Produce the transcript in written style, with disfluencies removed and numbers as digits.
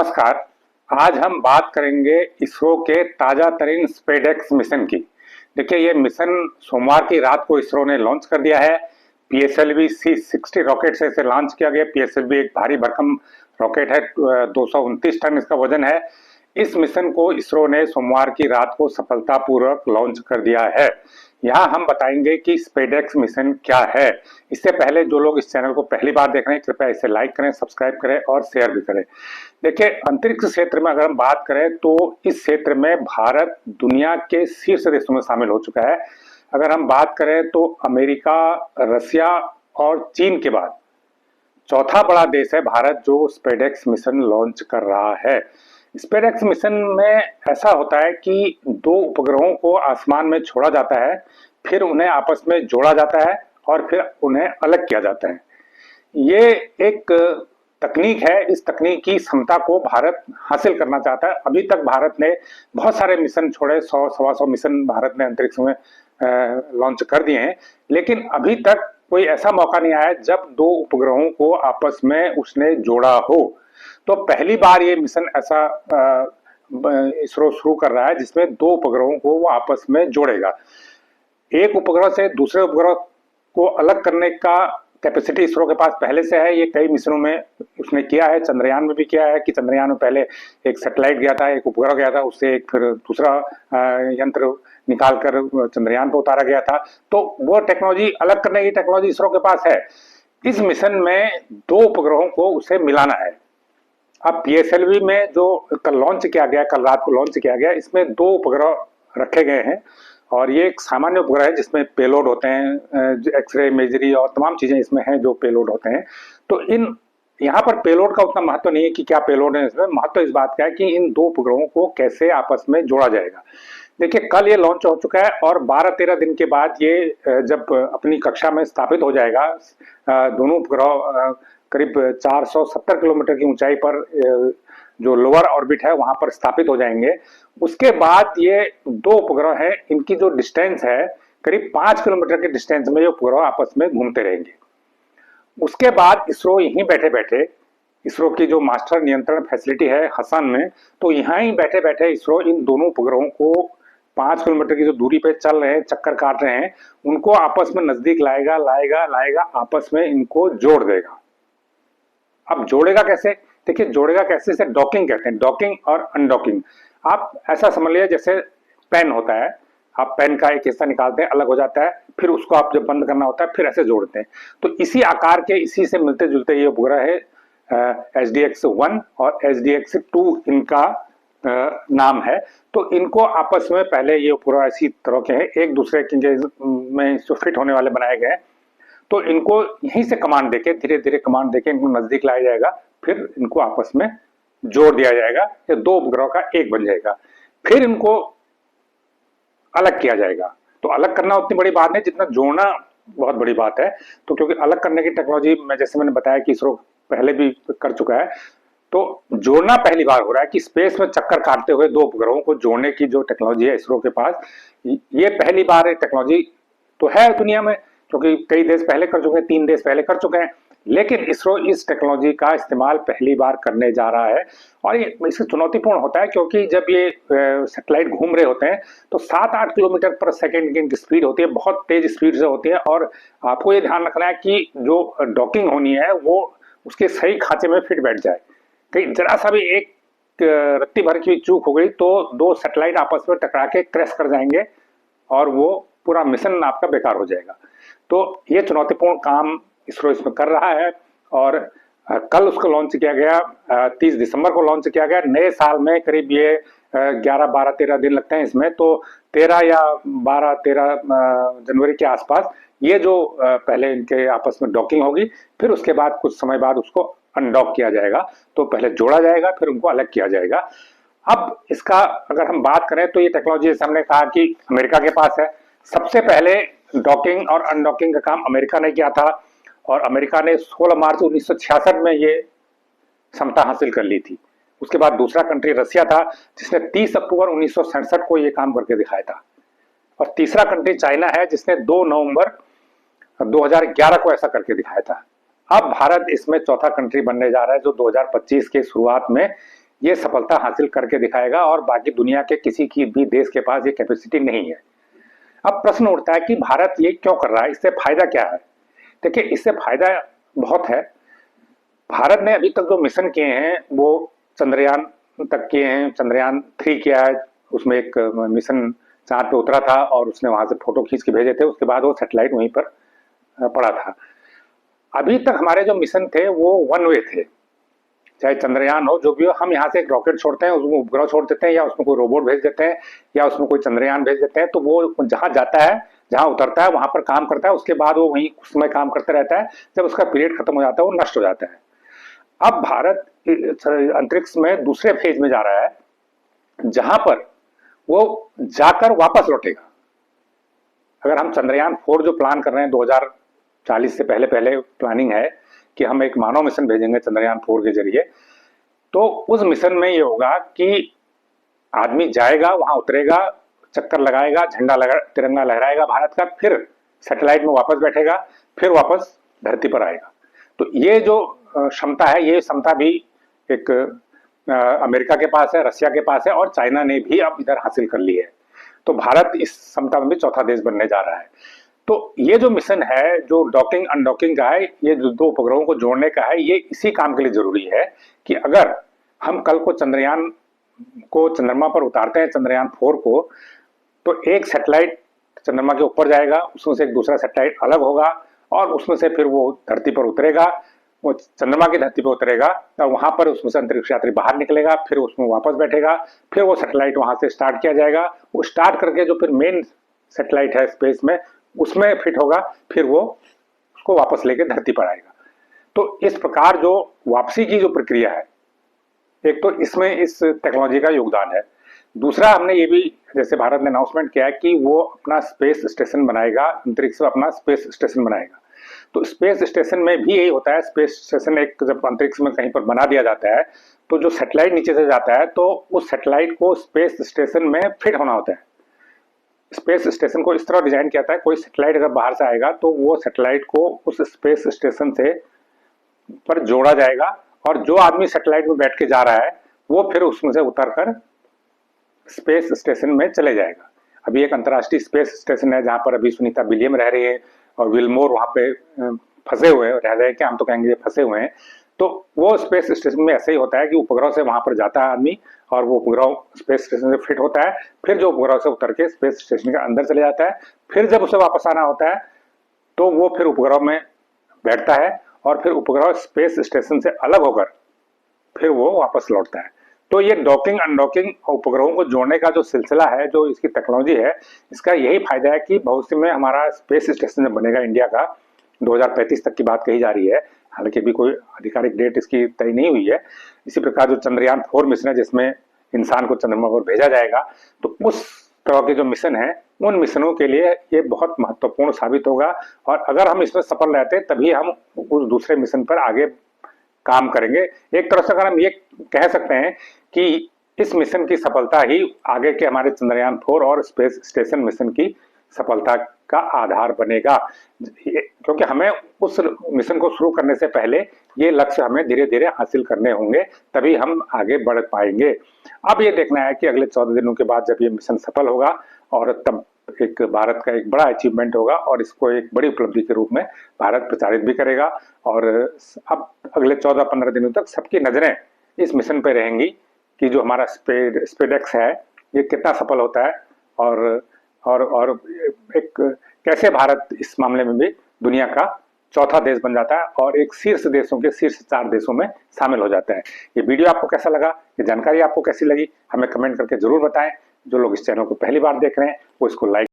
नमस्कार। आज हम बात करेंगे इसरो के ताजा तरीन स्पेसएक्स मिशन की। देखिए, ये मिशन सोमवार की रात को इसरो ने लॉन्च कर दिया है। पीएसएलवी C-60 रॉकेट से इसे लॉन्च किया गया। पीएसएलवी एक भारी भरकम रॉकेट है, 229 टन इसका वजन है। इस मिशन को इसरो ने सोमवार की रात को सफलतापूर्वक लॉन्च कर दिया है। यहाँ हम बताएंगे कि स्पेसएक्स मिशन क्या है। इससे पहले जो लोग इस चैनल को पहली बार देख रहे हैं, कृपया इसे लाइक करें, सब्सक्राइब करें और शेयर भी करें। देखिए, अंतरिक्ष क्षेत्र में अगर हम बात करें तो इस क्षेत्र में भारत दुनिया के शीर्ष देशों में शामिल हो चुका है। अगर हम बात करें तो अमेरिका, रसिया और चीन के बाद चौथा बड़ा देश है भारत, जो स्पेसएक्स मिशन लॉन्च कर रहा है। स्पेसएक्स मिशन में ऐसा होता है कि दो उपग्रहों को आसमान में छोड़ा जाता है, फिर उन्हें आपस में जोड़ा जाता है और फिर उन्हें अलग किया जाता है। ये एक तकनीक है। इस तकनीक की क्षमता को भारत हासिल करना चाहता है। अभी तक भारत ने बहुत सारे मिशन छोड़े, 100-125 मिशन भारत ने अंतरिक्ष में लॉन्च कर दिए हैं, लेकिन अभी तक कोई ऐसा मौका नहीं आया जब दो उपग्रहों को आपस में उसने जोड़ा हो। तो पहली बार ये मिशन ऐसा इसरो शुरू कर रहा है जिसमें दो उपग्रहों को वो आपस में जोड़ेगा। एक उपग्रह से दूसरे उपग्रह को अलग करने का कैपेसिटी इसरो के पास पहले से है। ये कई मिशनों में उसने किया है। चंद्रयान में भी किया है कि चंद्रयान में पहले एक सैटेलाइट गया था, एक उपग्रह गया था, उससे एक फिर दूसरा यंत्र निकालकर चंद्रयान पर उतारा गया था। तो वो टेक्नोलॉजी, अलग करने की टेक्नोलॉजी इसरो के पास है। इस मिशन में दो उपग्रहों को उसे मिलाना है। अब पीएसएलवी में जो कल लॉन्च किया गया, कल रात को लॉन्च किया गया, इसमें दो उपग्रह रखे गए हैं और ये एक सामान्य उपग्रह है जिसमें पेलोड होते हैं, एक्सरे, इमेजरी और तमाम चीजें इसमें हैं जो पेलोड होते हैं। तो इन यहाँ पर पेलोड का उतना महत्व नहीं है कि क्या पेलोड है। इसमें महत्व इस बात का है कि इन दो उपग्रहों को कैसे आपस में जोड़ा जाएगा। देखिए, कल ये लॉन्च हो चुका है और 12-13 दिन के बाद ये जब अपनी कक्षा में स्थापित हो जाएगा, दोनों उपग्रह करीब 470 किलोमीटर की ऊंचाई पर जो लोअर ऑर्बिट है वहां पर स्थापित हो जाएंगे। उसके बाद ये दो उपग्रह हैं, इनकी जो डिस्टेंस है करीब 5 किलोमीटर के डिस्टेंस में ये उपग्रह आपस में घूमते रहेंगे। उसके बाद इसरो यहीं बैठे बैठे, इसरो की जो मास्टर नियंत्रण फैसिलिटी है हसन में, तो यहाँ ही बैठे बैठे इसरो इन दोनों उपग्रहों को 5 किलोमीटर की जो दूरी पे चल रहे हैं, चक्कर काट रहे हैं, उनको आपस में नजदीक लाएगा लाएगा लाएगा, आपस में इनको जोड़ देगा। अब जोड़ेगा कैसे? देखिए, जोड़ेगा कैसे, से डॉकिंग कहते हैं। डॉकिंग और अनडॉकिंग। आप ऐसा समझ लीजिए जैसे पेन होता है, आप पेन का एक हिस्सा निकालते हैं, अलग हो जाता है, फिर उसको आप जब बंद करना होता है फिर ऐसे जोड़ते हैं। तो इसी आकार के, इसी से मिलते जुलते ये उपग्रह है। SDX-1 और SDX-2 इनका नाम है। तो इनको आपस में पहले ये उपग्रह इसी तरह के हैं, एक दूसरे के में जो फिट होने वाले बनाए गए। तो इनको यहीं से कमांड देके, धीरे धीरे कमांड देके इनको नजदीक लाया जाएगा, फिर इनको आपस में जोड़ दिया जाएगा। ये दो उपग्रहों का एक बन जाएगा। फिर इनको अलग किया जाएगा। तो अलग करना उतनी बड़ी बात नहीं जितना जोड़ना बहुत बड़ी बात है। तो क्योंकि अलग करने की टेक्नोलॉजी में, जैसे मैंने बताया कि इसरो पहले भी कर चुका है, तो जोड़ना पहली बार हो रहा है कि स्पेस में चक्कर काटते हुए दो उपग्रहों को जोड़ने की जो टेक्नोलॉजी है इसरो के पास, ये पहली बार टेक्नोलॉजी तो है दुनिया में, क्योंकि कई देश पहले कर चुके हैं, 3 देश पहले कर चुके हैं, लेकिन इसरो इस टेक्नोलॉजी का इस्तेमाल पहली बार करने जा रहा है। और ये इससे चुनौतीपूर्ण होता है क्योंकि जब ये सैटेलाइट घूम रहे होते हैं तो 7-8 किलोमीटर पर सेकेंड की स्पीड होती है, बहुत तेज स्पीड से होती है। और आपको ये ध्यान रखना है कि जो डॉकिंग होनी है वो उसके सही खांचे में फिट बैठ जाए। कहीं जरा सा भी एक रत्ती भर की चूक हो गई तो दो सैटेलाइट आपस में टकरा के क्रैश कर जाएंगे और वो पूरा मिशन आपका बेकार हो जाएगा। तो ये चुनौतीपूर्ण काम इसरो इसमें कर रहा है और कल उसको लॉन्च किया गया, 30 दिसंबर को लॉन्च किया गया। नए साल में करीब ये 11, 12, 13 दिन लगते हैं इसमें, तो 13 या 12, 13 जनवरी के आसपास ये जो पहले इनके आपस में डॉकिंग होगी, फिर उसके बाद कुछ समय बाद उसको अनडॉक किया जाएगा। तो पहले जोड़ा जाएगा, फिर उनको अलग किया जाएगा। अब इसका अगर हम बात करें तो ये टेक्नोलॉजी, जैसे हमने कहा कि अमेरिका के पास है। सबसे पहले डॉकिंग और अनडॉकिंग का काम अमेरिका ने किया था और अमेरिका ने 16 मार्च 1966 में ये क्षमता हासिल कर ली थी। उसके बाद दूसरा कंट्री रसिया था जिसने 30 अक्टूबर 1967 को ये काम करके दिखाया था। और तीसरा कंट्री चाइना है जिसने 2 नवंबर 2011 को ऐसा करके दिखाया था। अब भारत इसमें चौथा कंट्री बनने जा रहा है जो 2025 के शुरुआत में ये सफलता हासिल करके दिखाएगा और बाकी दुनिया के किसी की भी देश के पास ये कैपेसिटी नहीं है। अब प्रश्न उठता है कि भारत ये क्यों कर रहा है, इससे फायदा क्या है? देखिए, इससे फायदा बहुत है। भारत ने अभी तक जो मिशन किए हैं वो चंद्रयान तक किए हैं। चंद्रयान 3 किया है, उसमें एक मिशन चांद पे उतरा था और उसने वहां से फोटो खींच के भेजे थे, उसके बाद वो सैटेलाइट वहीं पर पड़ा था। अभी तक हमारे जो मिशन थे वो वन वे थे, चाहे चंद्रयान हो, जो भी हो, हम यहाँ से एक रॉकेट छोड़ते हैं, उसमें उपग्रह छोड़ देते हैं, या उसमें कोई रोबोट भेज देते हैं, या उसमें कोई चंद्रयान भेज देते हैं, तो वो जहाँ जाता है, जहाँ उतरता है, वहां पर काम करता है, उसके बाद वो वहीं कुछ समय काम करता रहता है, जब उसका पीरियड खत्म हो जाता है वो नष्ट हो जाता है। अब भारत अंतरिक्ष में दूसरे फेज में जा रहा है, जहां पर वो जाकर वापस लौटेगा। अगर हम चंद्रयान 4 जो प्लान कर रहे हैं 2040 से पहले पहले प्लानिंग है कि हम एक मानव मिशन भेजेंगे चंद्रयान 4 के जरिए, तो उस मिशन में ये होगा कि आदमी जाएगा, वहां उतरेगा, चक्कर लगाएगा, झंडा लगा, तिरंगा लहराएगा भारत का, फिर सैटेलाइट में वापस बैठेगा, फिर वापस धरती पर आएगा। तो ये जो क्षमता है, ये क्षमता भी एक अमेरिका के पास है, रशिया के पास है, और चाइना ने भी अब इधर हासिल कर ली है। तो भारत इस क्षमता में भी चौथा देश बनने जा रहा है। तो ये जो मिशन है, जो डॉकिंग अनडॉकिंग का है, ये जो 2 उपग्रहों को जोड़ने का है, ये इसी काम के लिए जरूरी है कि अगर हम कल को चंद्रयान को चंद्रमा पर उतारते हैं, चंद्रयान 4 को, तो एक सैटेलाइट चंद्रमा के ऊपर जाएगा, उसमें से एक दूसरा सैटेलाइट अलग होगा, और उसमें से फिर वो धरती पर उतरेगा, वो चंद्रमा की धरती पर उतरेगा, और वहां पर उसमें से अंतरिक्ष यात्री बाहर निकलेगा, फिर उसमें वापस बैठेगा, फिर वो सैटेलाइट वहां से स्टार्ट किया जाएगा। वो स्टार्ट करके जो फिर मेन सैटेलाइट है स्पेस में, उसमें फिट होगा, फिर वो उसको वापस लेके धरती पर आएगा। तो इस प्रकार जो वापसी की जो प्रक्रिया है, एक तो इसमें इस टेक्नोलॉजी का योगदान है। दूसरा, हमने ये भी, जैसे भारत ने अनाउंसमेंट किया है कि वो अपना स्पेस स्टेशन बनाएगा, अंतरिक्ष में अपना स्पेस स्टेशन बनाएगा। तो स्पेस स्टेशन में भी यही होता है, स्पेस स्टेशन एक जब अंतरिक्ष में कहीं पर बना दिया जाता है, तो जो सैटेलाइट नीचे से जाता है, तो उस सैटेलाइट को स्पेस स्टेशन में फिट होना होता है। स्पेस स्टेशन को इस तरह डिजाइन किया था, कोई सैटेलाइट अगर बाहर से आएगा तो वो सैटेलाइट को उस स्पेस स्टेशन से पर जोड़ा जाएगा, और जो आदमी सैटेलाइट में बैठ के जा रहा है वो फिर उसमें से उतरकर स्पेस स्टेशन में चले जाएगा। अभी एक अंतर्राष्ट्रीय स्पेस स्टेशन है जहां पर अभी सुनीता विलियम रह रही है, और विलमोर वहां पे फंसे हुए हैं, रह रहे, क्या हम तो कहेंगे फंसे हुए हैं। तो वो स्पेस स्टेशन में ऐसे ही होता है कि उपग्रह से वहां पर जाता है आदमी, और वो उपग्रह स्पेस स्टेशन से फिट होता है, फिर जो उपग्रह से उतर के स्पेस स्टेशन के अंदर चले जाता है, फिर जब उसे वापस आना होता है तो वो फिर उपग्रह में बैठता है, और फिर उपग्रह स्पेस स्टेशन से अलग होकर फिर वो वापस लौटता है। तो ये डॉकिंग अनडॉकिंग उपग्रहों को जोड़ने का जो सिलसिला है, जो इसकी टेक्नोलॉजी है, इसका यही फायदा है कि भविष्य में हमारा स्पेस स्टेशन जब बनेगा इंडिया का, 2035 तक की बात कही जा रही है, हालांकि अभी कोई आधिकारिक डेट इसकी तय नहीं हुई है। इसी प्रकार जो चंद्रयान 4 मिशन है, जिसमें इंसान को चंद्रमा पर भेजा जाएगा, तो उस तरह के जो मिशन है, उन मिशनों के लिए ये बहुत महत्वपूर्ण साबित होगा। और अगर हम इसमें सफल रहते हैं, तभी हम उस दूसरे मिशन पर आगे काम करेंगे। एक तरह से अगर हम ये कह सकते हैं कि इस मिशन की सफलता ही आगे के हमारे चंद्रयान 4 और स्पेस स्टेशन मिशन की सफलता का आधार बनेगा, क्योंकि हमें उस मिशन को शुरू करने से पहले ये लक्ष्य हमें धीरे धीरे हासिल करने होंगे, तभी हम आगे बढ़ पाएंगे। अब ये देखना है कि अगले 14 दिनों के बाद जब ये मिशन सफल होगा, और तब एक भारत का एक बड़ा अचीवमेंट होगा, और इसको एक बड़ी उपलब्धि के रूप में भारत प्रचारित भी करेगा। और अब अगले 14-15 दिनों तक सबकी नजरें इस मिशन पर रहेंगी कि जो हमारा स्पेडेक्स है ये कितना सफल होता है, और एक कैसे भारत इस मामले में भी दुनिया का चौथा देश बन जाता है, और एक शीर्ष देशों के शीर्ष 4 देशों में शामिल हो जाता है। ये वीडियो आपको कैसा लगा, ये जानकारी आपको कैसी लगी, हमें कमेंट करके जरूर बताएं। जो लोग इस चैनल को पहली बार देख रहे हैं वो इसको लाइक